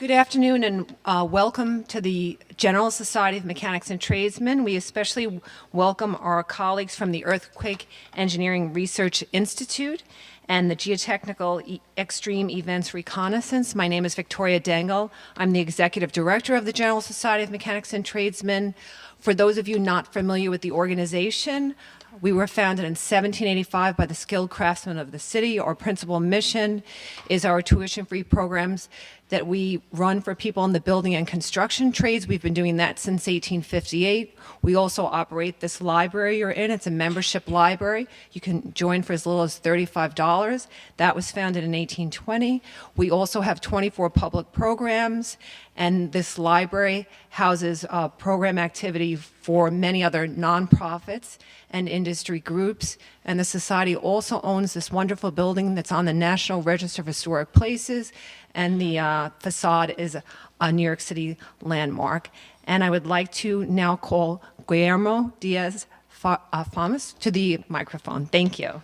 Good afternoon and welcome to the General Society of Mechanics and Tradesmen. We especially welcome our colleagues from the Earthquake Engineering Research Institute and the Geotechnical Extreme Events Reconnaissance. My name is Victoria Dengel. I'm the Executive Director of the General Society of Mechanics and Tradesmen. For those of you not familiar with the organization, we were founded in 1785 by the skilled craftsmen of the city. Our principal mission is our tuition-free programs that we run for people in the building and construction trades. We've been doing that since 1858. We also operate this library you're in. It's a membership library. You can join for as little as $35. That was founded in 1820. We also have 24 public programs, and this library houses program activity for many other nonprofits and industry groups. And the Society also owns this wonderful building that's on the National Register of Historic Places, and the facade is a New York City landmark. And I would like to now call Guillermo Diaz-Fanas to the microphone. Thank you.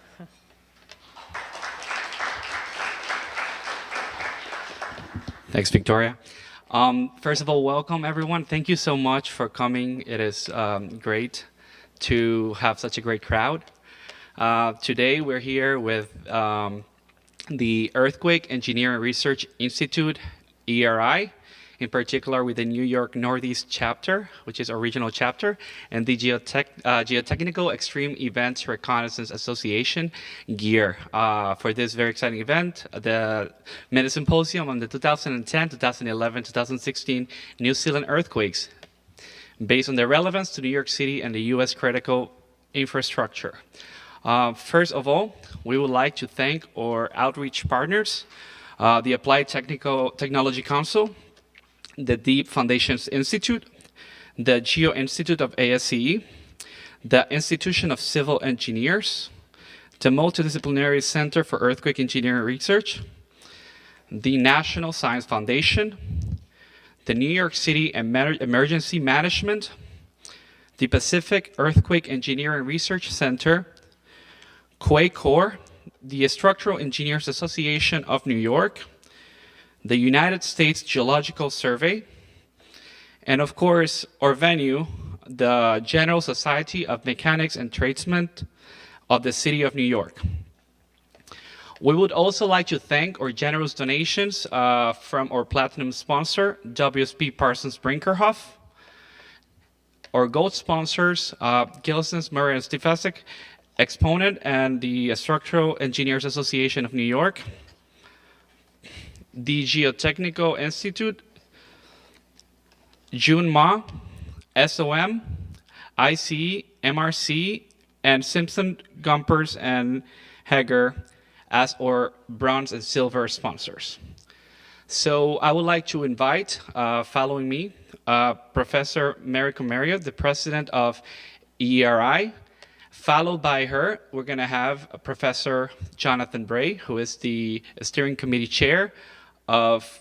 Thanks, Victoria. First of all, welcome everyone. Thank you so much for coming. It is great to have such a great crowd. Today we're here with the Earthquake Engineering Research Institute, EERI, in particular with the New York Northeast chapter, which is our regional chapter, and the Geotechnical Extreme Events Reconnaissance Association, GEER, for this very exciting event, the Meta Symposium on the 2010, 2011, 2016 New Zealand earthquakes, based on their relevance to New York City and the U.S. critical infrastructure. First of all, we would like to thank our outreach partners, the Applied Technology Council, the Deep Foundations Institute, the Geo Institute of ASCE, the Institution of Civil Engineers, the Multidisciplinary Center for Earthquake Engineering Research, the National Science Foundation, the New York City Emergency Management, the Pacific Earthquake Engineering Research Center, Quaycore, the Structural Engineers Association of New York, the United States Geological Survey, and of course, our venue, the General Society of Mechanics and Tradesmen of the City of New York. We would also like to thank our generous donations from our platinum sponsor, WSP Parsons Brinkerhoff, our gold sponsors, Gilsons, Murray and Stefasik, Exponent, and the Structural Engineers Association of New York, the Geotechnical Institute, June Ma, SOM, ICE, MRC, and Simpson, Gumpers, and Hager as our bronze and silver sponsors. So I would like to invite, following me, Professor Mary Comerio, the president of EERI. Followed by her, we're going to have Professor Jonathan Bray, who is the steering committee chair of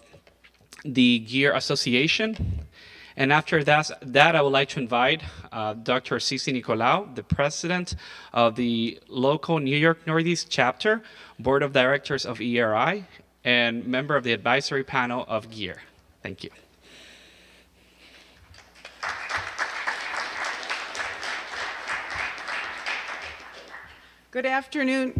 the GEER Association. And after that I would like to invite Dr. Sissy Nikolaou, the president of the local New York Northeast chapter, board of directors of EERI, and member of the advisory panel of GEER. Thank you. Good afternoon,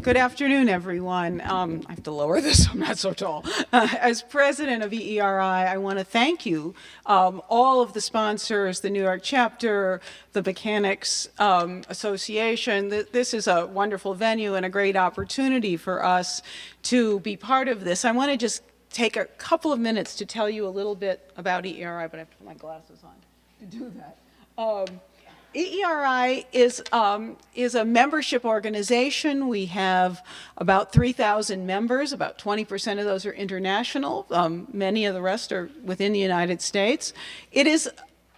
everyone. I have to lower this, I'm not so tall. As president of EERI, I want to thank you, all of the sponsors, the New York chapter, the Mechanics Association. This is a wonderful venue and a great opportunity for us to be part of this. I want to just take a couple of minutes to tell you a little bit about EERI, but I have to put my glasses on to do that. EERI is a membership organization. We have about 3,000 members. About 20% of those are international. Many of the rest are within the United States. It is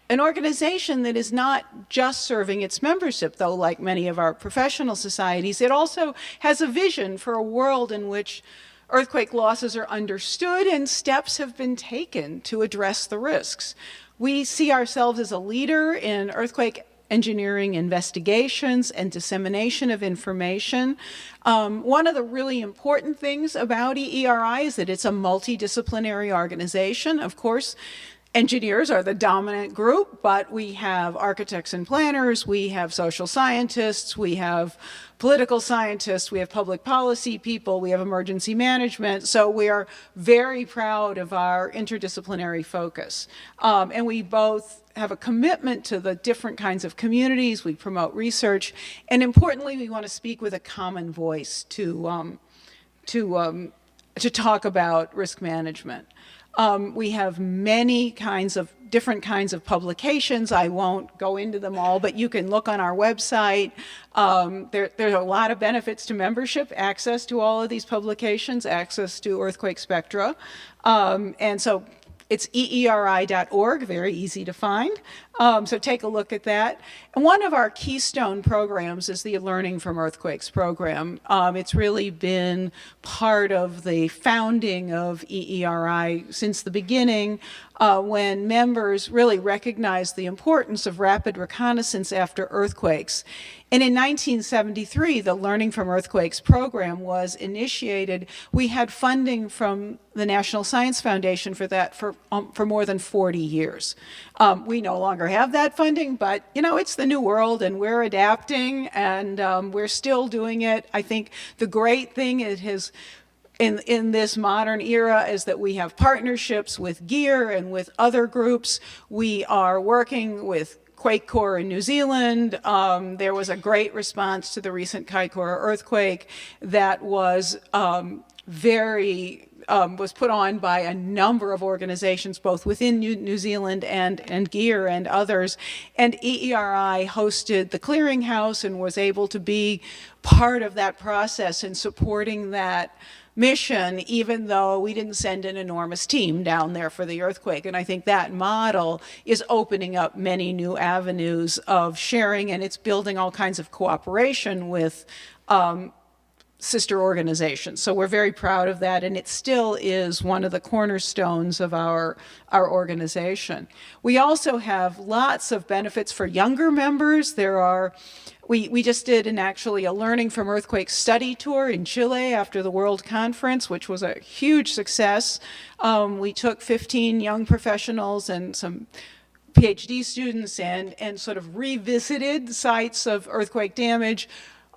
an organization that is not just serving its membership, though, like many of our professional societies. It also has a vision for a world in which earthquake losses are understood and steps have been taken to address the risks. We see ourselves as a leader in earthquake engineering investigations and dissemination of information. One of the really important things about EERI is that it's a multidisciplinary organization. Of course, engineers are the dominant group, but we have architects and planners, we have social scientists, we have political scientists, we have public policy people, we have emergency management. So we are very proud of our interdisciplinary focus. And we both have a commitment to the different kinds of communities, we promote research, and importantly, we want to speak with a common voice to talk about risk management. We have many different kinds of publications. I won't go into them all, but you can look on our website. There's a lot of benefits to membership, access to all of these publications, access to earthquake spectra. And so it's eeri.org, very easy to find. So take a look at that. And one of our keystone programs is the Learning from Earthquakes program. It's really been part of the founding of EERI since the beginning, when members really recognized the importance of rapid reconnaissance after earthquakes. And in 1973, the Learning from Earthquakes program was initiated. We had funding from the National Science Foundation for that for more than 40 years. We no longer have that funding, but you know, it's the new world and we're adapting and we're still doing it. I think the great thing it has in this modern era is that we have partnerships with GEER and with other groups. We are working with Quake Corps in New Zealand. There was a great response to the recent Kaikoura earthquake that was was put on by a number of organizations, both within New Zealand and GEER and others. And EERI hosted the clearinghouse and was able to be part of that process in supporting that mission, even though we didn't send an enormous team down there for the earthquake. And I think that model is opening up many new avenues of sharing, and it's building all kinds of cooperation with sister organizations. So we're very proud of that, and it still is one of the cornerstones of our organization. We also have lots of benefits for younger members. We just did a Learning from Earthquake study tour in Chile after the World Conference, which was a huge success. We took 15 young professionals and some PhD students and sort of revisited sites of earthquake damage.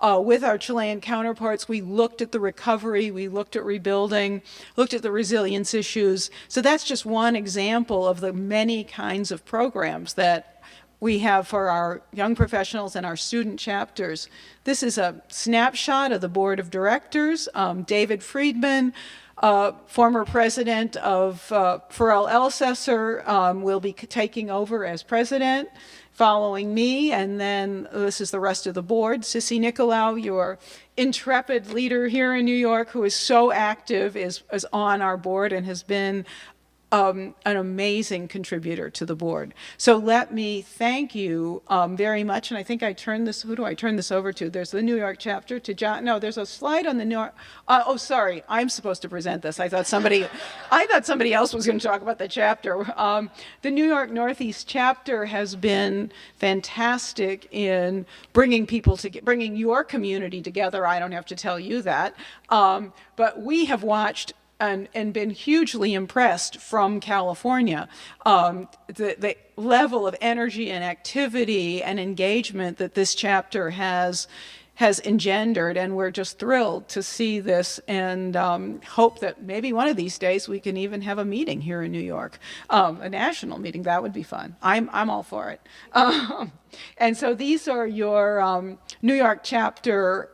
With our Chilean counterparts, we looked at the recovery, we looked at rebuilding, looked at the resilience issues. So that's just one example of the many kinds of programs that we have for our young professionals and our student chapters. This is a snapshot of the board of directors. David Friedman, former president of Pharrell Elsesser, will be taking over as president, following me, and then this is the rest of the board. Sissy Nikolaou, your intrepid leader here in New York, who is so active, is on our board and has been an amazing contributor to the board. So let me thank you very much. And I think I turned this, who do I turn this over to? There's the New York chapter to John. No, there's a slide on the New York. Oh, sorry, I'm supposed to present this. I thought somebody else was going to talk about the chapter. The New York Northeast chapter has been fantastic in bringing bringing your community together. I don't have to tell you that. But we have watched and been hugely impressed from California. The level of energy and activity and engagement that this chapter has engendered, and we're just thrilled to see this and hope that maybe one of these days we can even have a meeting here in New York, a national meeting. That would be fun. I'm all for it. And so these are your New York chapter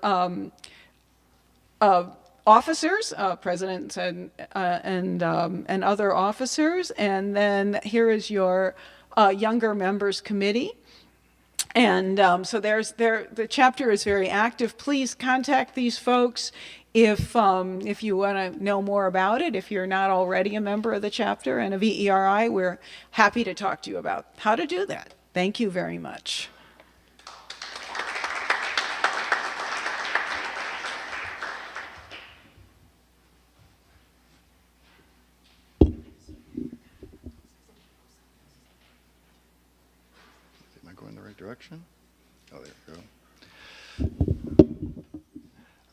officers, presidents and other officers, and then here is your younger members committee. And so the chapter is very active. Please contact these folks if you want to know more about it. If you're not already a member of the chapter and of EERI, we're happy to talk to you about how to do that. Thank you very much. direction. Oh, there we go.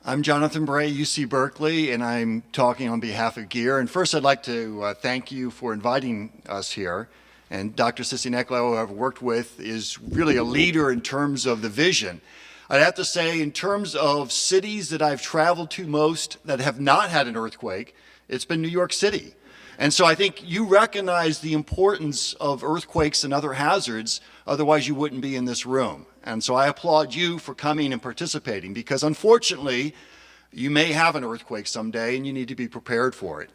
I'm Jonathan Bray, UC Berkeley, and I'm talking on behalf of GEER. And first, I'd like to thank you for inviting us here. And Dr. Sissy Nikolaou, who I've worked with, is really a leader in terms of the vision. I'd have to say, in terms of cities that I've traveled to most that have not had an earthquake, it's been New York City. And so I think you recognize the importance of earthquakes and other hazards, otherwise you wouldn't be in this room. And so I applaud you for coming and participating, because unfortunately, you may have an earthquake someday and you need to be prepared for it.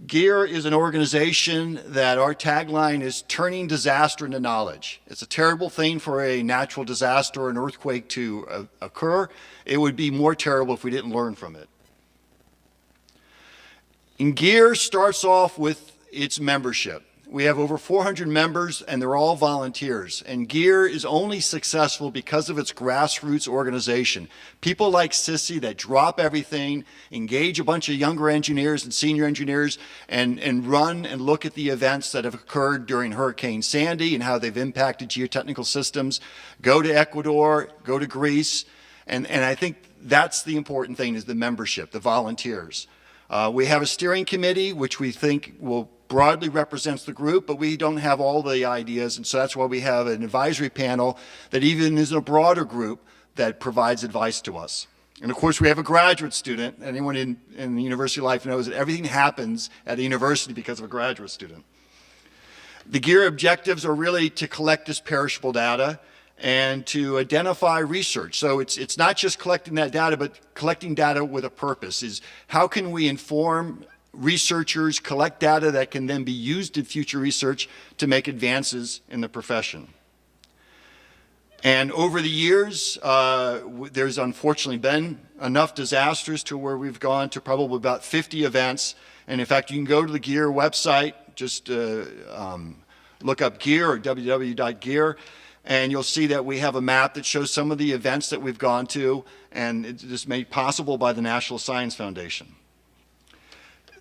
GEER is an organization that our tagline is turning disaster into knowledge. It's a terrible thing for a natural disaster or an earthquake to occur. It would be more terrible if we didn't learn from it. And GEER starts off with its membership. We have over 400 members, and they're all volunteers. And GEER is only successful because of its grassroots organization. People like Sissy that drop everything, engage a bunch of younger engineers and senior engineers, and run and look at the events that have occurred during Hurricane Sandy and how they've impacted geotechnical systems. Go to Ecuador, go to Greece, and I think that's the important thing, is the membership, the volunteers. We have a steering committee, which we think will broadly represents the group, but we don't have all the ideas, and so that's why we have an advisory panel that even is a broader group that provides advice to us. And of course, we have a graduate student. Anyone in the university life knows that everything happens at a university because of a graduate student. The GEER objectives are really to collect this perishable data and to identify research. So it's not just collecting that data, but collecting data with a purpose. Is how can we inform researchers, collect data that can then be used in future research to make advances in the profession. And over the years, there's unfortunately been enough disasters to where we've gone to probably about 50 events. And in fact, you can go to the GEER website, just look up GEER or www.geer, and you'll see that we have a map that shows some of the events that we've gone to, and it's just made possible by the National Science Foundation.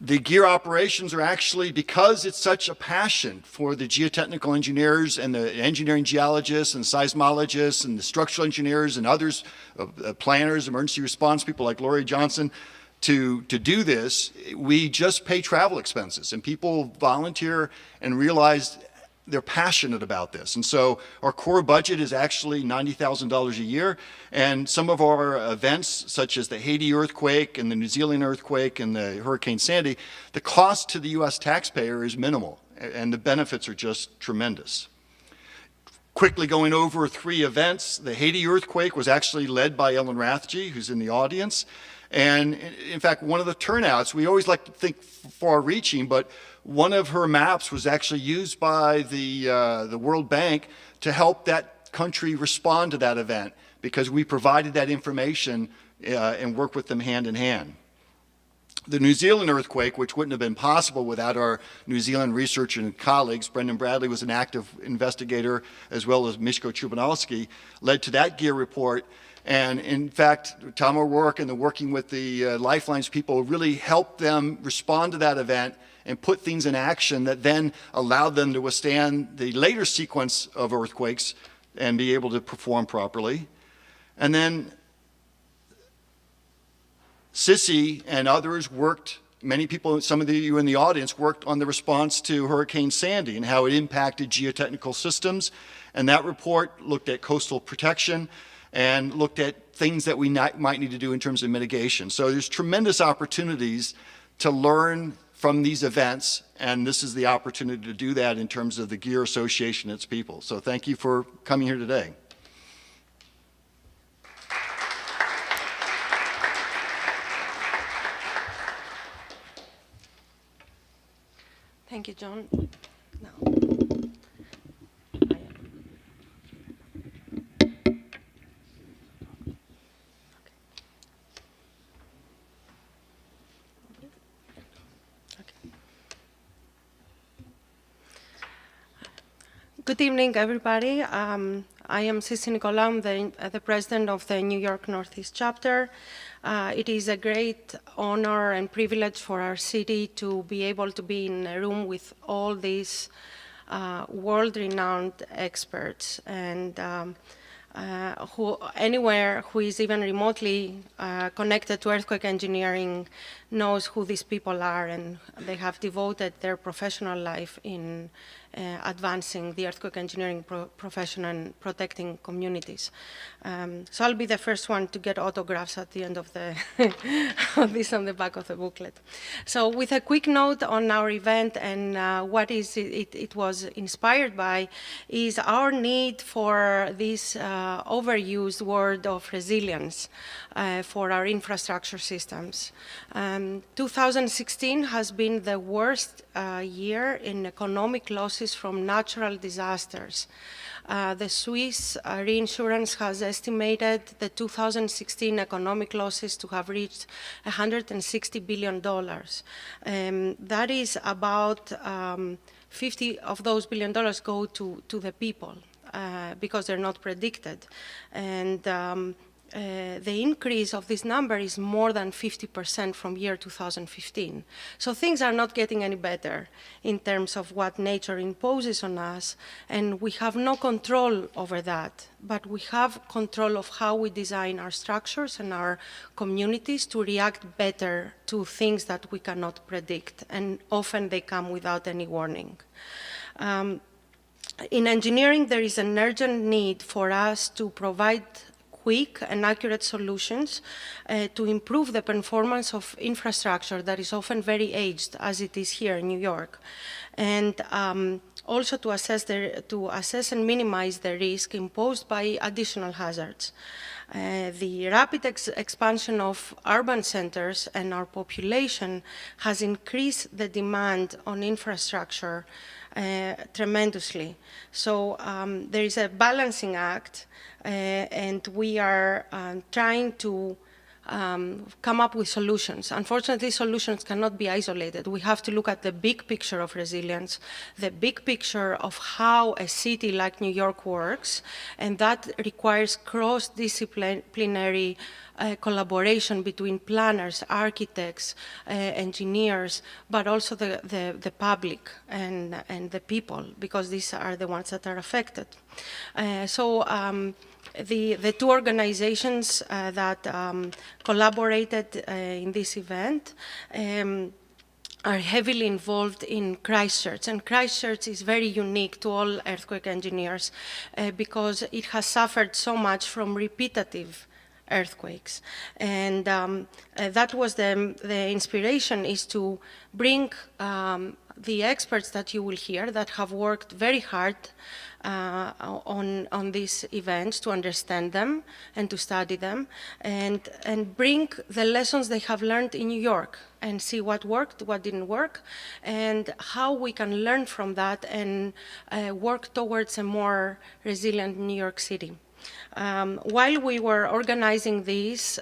The GEER operations are actually, because it's such a passion for the geotechnical engineers and the engineering geologists and seismologists and the structural engineers and others, planners, emergency response people like Laurie Johnson, to do this, we just pay travel expenses, and people volunteer and realize they're passionate about this. And so our core budget is actually $90,000 a year. And some of our events, such as the Haiti earthquake and the New Zealand earthquake and the Hurricane Sandy, the cost to the US taxpayer is minimal, and the benefits are just tremendous. Quickly going over 3 events, the Haiti earthquake was actually led by Ellen Rathje, who's in the audience. And in fact, one of the turnouts, we always like to think far-reaching, but one of her maps was actually used by the World Bank to help that country respond to that event, because we provided that information and worked with them hand in hand. The New Zealand earthquake, which wouldn't have been possible without our New Zealand researcher and colleagues, Brendan Bradley was an active investigator, as well as Miško Čubanowski, led to that GEER report. And in fact, Tom O'Rourke and the working with the Lifelines people really helped them respond to that event and put things in action that then allowed them to withstand the later sequence of earthquakes and be able to perform properly. And then Sissy and others worked, many people, some of you in the audience, worked on the response to Hurricane Sandy and how it impacted geotechnical systems. And that report looked at coastal protection and looked at things that we might need to do in terms of mitigation. So there's tremendous opportunities to learn from these events, and this is the opportunity to do that in terms of the GEER Association and its people. So thank you for coming here today. Thank you, John. No. Good evening, everybody. I am Sissy Nikolaou. I'm the president of the New York Northeast chapter. It is a great honor and privilege for our city to be able to be in a room with all these world-renowned experts, and anywhere who is even remotely connected to earthquake engineering knows who these people are, and they have devoted their professional life in advancing the earthquake engineering profession and protecting communities. So I'll be the first one to get autographs at the end of the of this on the back of the booklet. So with a quick note on our event and what is it was inspired by is our need for this overused word of resilience for our infrastructure systems. 2016 has been the worst year in economic losses from natural disasters. The Swiss reinsurance has estimated the 2016 economic losses to have reached $160 billion. That is about 50 of those billion dollars go to the people because they're not predicted. And the increase of this number is more than 50% from year 2015. So things are not getting any better in terms of what nature imposes on us, and we have no control over that, but we have control of how we design our structures and our communities to react better to things that we cannot predict, and often they come without any warning. In engineering, there is an urgent need for us to provide quick and accurate solutions to improve the performance of infrastructure that is often very aged, as it is here in New York, and also to assess and minimize the risk imposed by additional hazards. The rapid expansion of urban centers and our population has increased the demand on infrastructure tremendously. So there is a balancing act, and we are trying to come up with solutions. Unfortunately, solutions cannot be isolated. We have to look at the big picture of resilience, the big picture of how a city like New York works, and that requires cross-disciplinary collaboration between planners, architects, engineers, but also the public and the people, because these are the ones that are affected. The two organizations that collaborated in this event are heavily involved in Christchurch, and Christchurch is very unique to all earthquake engineers because it has suffered so much from repetitive earthquakes, and that was the inspiration, is to bring the experts that you will hear that have worked very hard on these events to understand them and to study them, and bring the lessons they have learned in New York and see what worked, what didn't work, and how we can learn from that and work towards a more resilient New York City. While we were organizing this,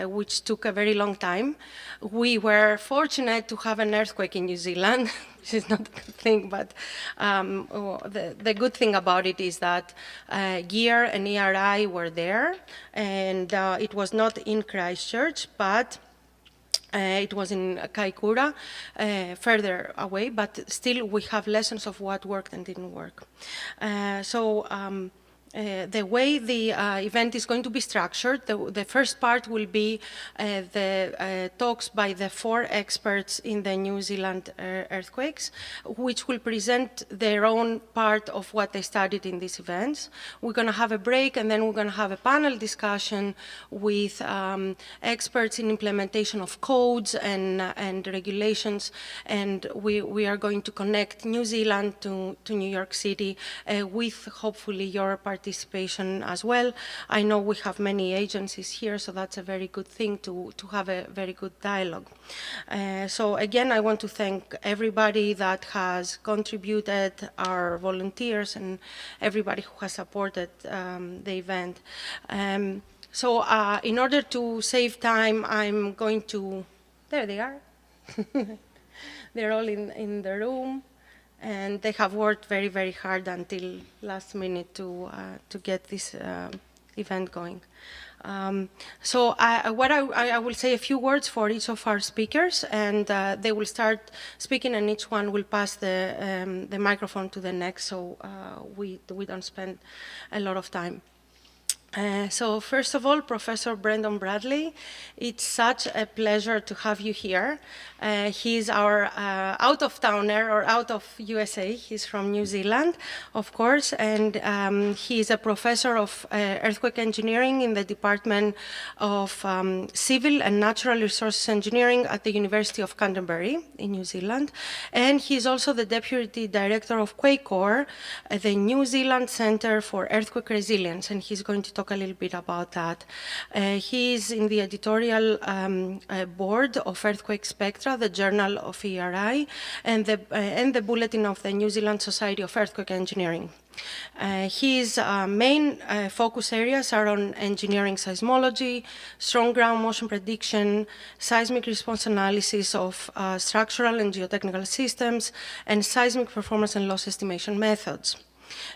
which took a very long time, we were fortunate to have an earthquake in New Zealand, which is not a good thing, but the good thing about it is that GEER and EERI were there, and it was not in Christchurch, but it was in Kaikoura, further away, but still we have lessons of what worked and didn't work. The way the event is going to be structured, the first part will be the talks by the 4 experts in the New Zealand earthquakes, which will present their own part of what they studied in these events. We're going to have a break, and then we're going to have a panel discussion with experts in implementation of codes and regulations, and we are going to connect New Zealand to New York City with hopefully your participation as well. I know we have many agencies here, so that's a very good thing to have a very good dialogue. So again, I want to thank everybody that has contributed, our volunteers, and everybody who has supported the event. So in order to save time, I'm going to, there they are. They're all in the room. And they have worked very, very hard until last minute to get this event going. So I will say a few words for each of our speakers, and they will start speaking, and each one will pass the microphone to the next, so we don't spend a lot of time. So first of all, Professor Brendan Bradley, it's such a pleasure to have you here. He's our out-of-towner, or out of USA. He's from New Zealand, of course, and he's a professor of earthquake engineering in the Department of Civil and Natural Resources Engineering at the University of Canterbury in New Zealand. And he's also the Deputy Director of QuakeCore at the New Zealand Center for Earthquake Resilience, and he's going to talk a little bit about that. He's in the editorial board of Earthquake Spectra, the Journal of EERI, and the Bulletin of the New Zealand Society of Earthquake Engineering. His main focus areas are on engineering seismology, strong ground motion prediction, seismic response analysis of structural and geotechnical systems, and seismic performance and loss estimation methods.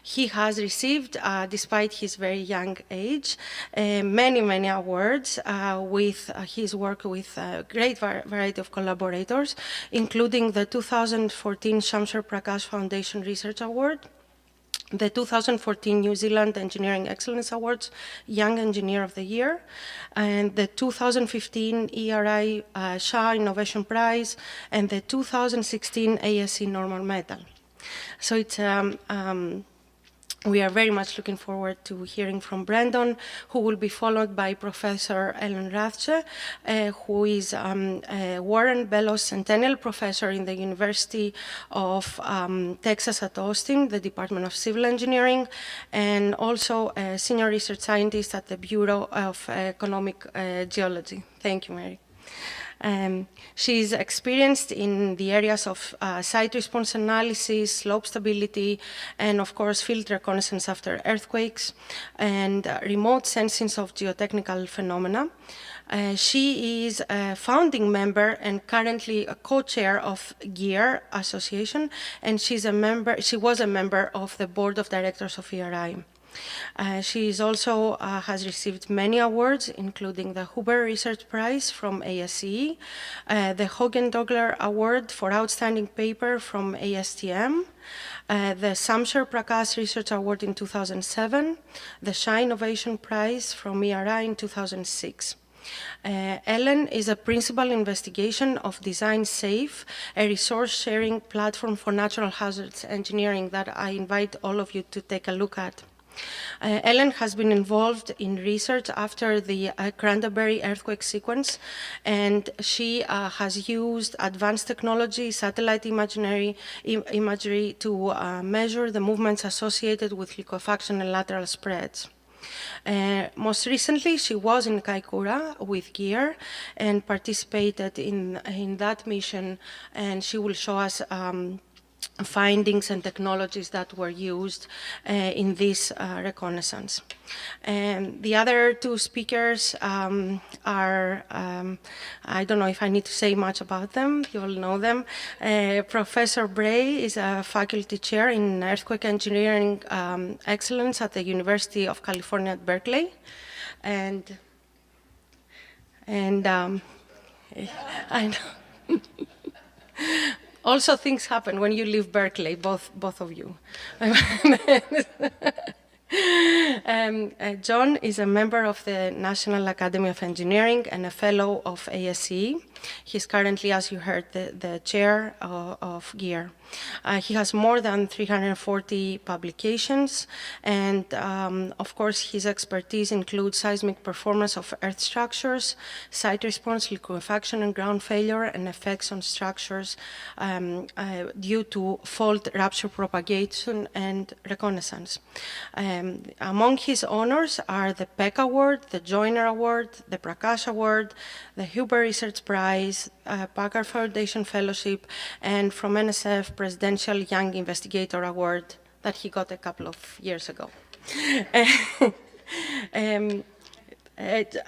He has received, despite his very young age, many awards with his work with a great variety of collaborators, including the 2014 Shamsher Prakash Foundation Research Award, the 2014 New Zealand Engineering Excellence Awards, Young Engineer of the Year, and the 2015 EERI Shah Innovation Prize, and the 2016 ASC Normal Medal. So it's we are very much looking forward to hearing from Brendan, who will be followed by Professor Ellen Rathje, who is a Warren Bellows Centennial Professor in the University of Texas at Austin, the Department of Civil Engineering, and also a Senior Research Scientist at the Bureau of Economic Geology. Thank you, Mary. She's experienced in the areas of site response analysis, slope stability, and of course field reconnaissance after earthquakes, and remote sensing of geotechnical phenomena. She is a founding member and currently a co-chair of GEER Association, and she was a member of the board of directors of EERI. She is also has received many awards, including the Huber Research Prize from ASCE, the Hogan-Dogler Award for Outstanding Paper from ASTM, the Shamsher Prakash Research Award in 2007, the Shah Innovation Prize from EERI in 2006. Ellen is a principal investigation of Design Safe, a resource-sharing platform for natural hazards engineering that I invite all of you to take a look at. Ellen has been involved in research after the Cranberry earthquake sequence, and she has used advanced technology, satellite imagery to measure the movements associated with liquefaction and lateral spreads. Most recently, she was in Kaikoura with GEER and participated in that mission, and she will show us findings and technologies that were used in this reconnaissance. And the other two speakers are, I don't know if I need to say much about them, you all know them. Professor Bray is a faculty chair in earthquake engineering excellence at the University of California at Berkeley. And I know. Also, things happen when you leave Berkeley, both of you. John is a member of the National Academy of Engineering and a fellow of ASCE. He's currently, as you heard, the chair of GEER. He has more than 340 publications, and of course his expertise includes seismic performance of earth structures, site response, liquefaction and ground failure, and effects on structures due to fault rupture propagation and reconnaissance. Among his honors are the Peck Award, the Joyner Award, the Prakash Award, the Huber Research Prize, Packard Foundation Fellowship, and from NSF, Presidential Young Investigator Award that he got a couple of years ago.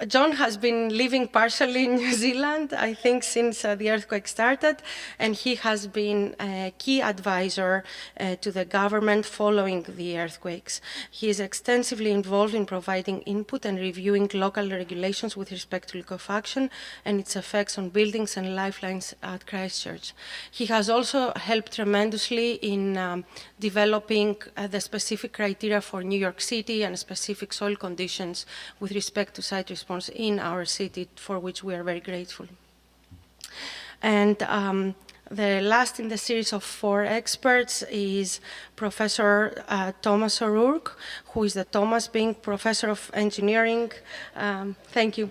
John has been living partially in New Zealand, I think, since the earthquake started, and he has been a key advisor to the government following the earthquakes. He is extensively involved in providing input and reviewing local regulations with respect to liquefaction and its effects on buildings and lifelines at Christchurch. He has also helped tremendously in developing the specific criteria for New York City and specific soil conditions with respect to site response in our city, for which we are very grateful. And the last in the series of 4 experts is Professor Thomas O'Rourke, who is the Thomas Bing Professor of Engineering. Thank you.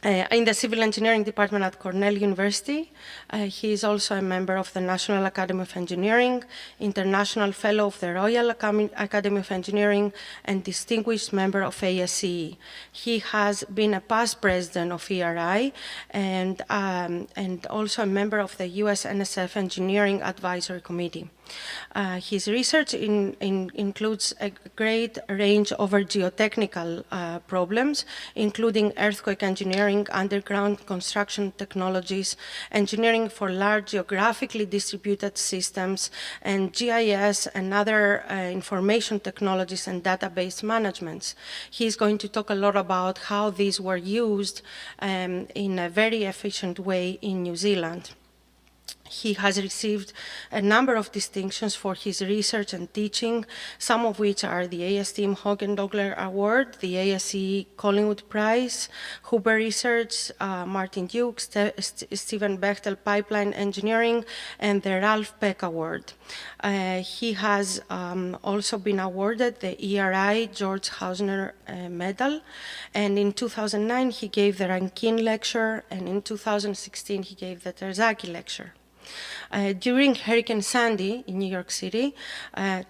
In the Civil Engineering Department at Cornell University. He is also a member of the National Academy of Engineering, International Fellow of the Royal Academy of Engineering, and Distinguished Member of ASCE. He has been a past president of ERI and also a member of the US NSF Engineering Advisory Committee. His research includes a great range over geotechnical problems, including earthquake engineering, underground construction technologies, engineering for large geographically distributed systems, and GIS and other information technologies and database managements. He's going to talk a lot about how these were used in a very efficient way in New Zealand. He has received a number of distinctions for his research and teaching, some of which are the ASTM Hogan-Dogler Award, the ASCE Collingwood Prize, Huber Research, Martin Duke, Stephen Bechtel Pipeline Engineering, and the Ralph Peck Award. He has also been awarded the ERI George Hausner Medal, and in 2009 he gave the Rankin Lecture, and in 2016 he gave the Terzaghi Lecture. During Hurricane Sandy in New York City,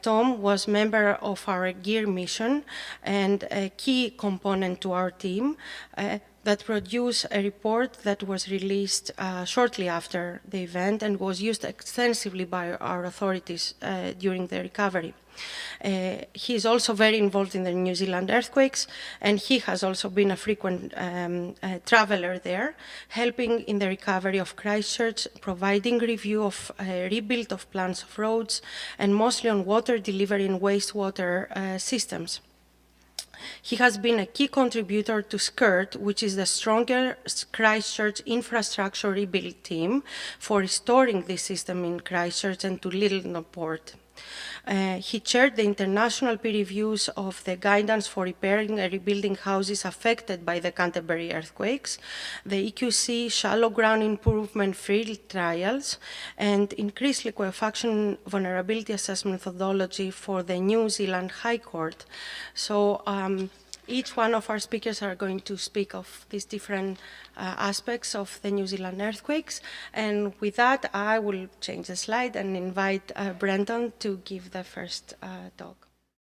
Tom was member of our GEER mission and a key component to our team that produced a report that was released shortly after the event and was used extensively by our authorities during the recovery. He is also very involved in the New Zealand earthquakes, and he has also been a frequent traveler there, helping in the recovery of Christchurch, providing review of rebuild of plans of roads, and mostly on water delivery and wastewater systems. He has been a key contributor to SCIRT, which is the Stronger Christchurch Infrastructure Rebuild Team, for restoring this system in Christchurch and to Littleton Port. He chaired the international peer reviews of the guidance for repairing and rebuilding houses affected by the Canterbury earthquakes, the EQC shallow ground improvement field trials, and increased liquefaction vulnerability assessment methodology for the New Zealand High Court. So each one of our speakers are going to speak of these different aspects of the New Zealand earthquakes. And with that, I will change the slide and invite Brendan to give the first talk.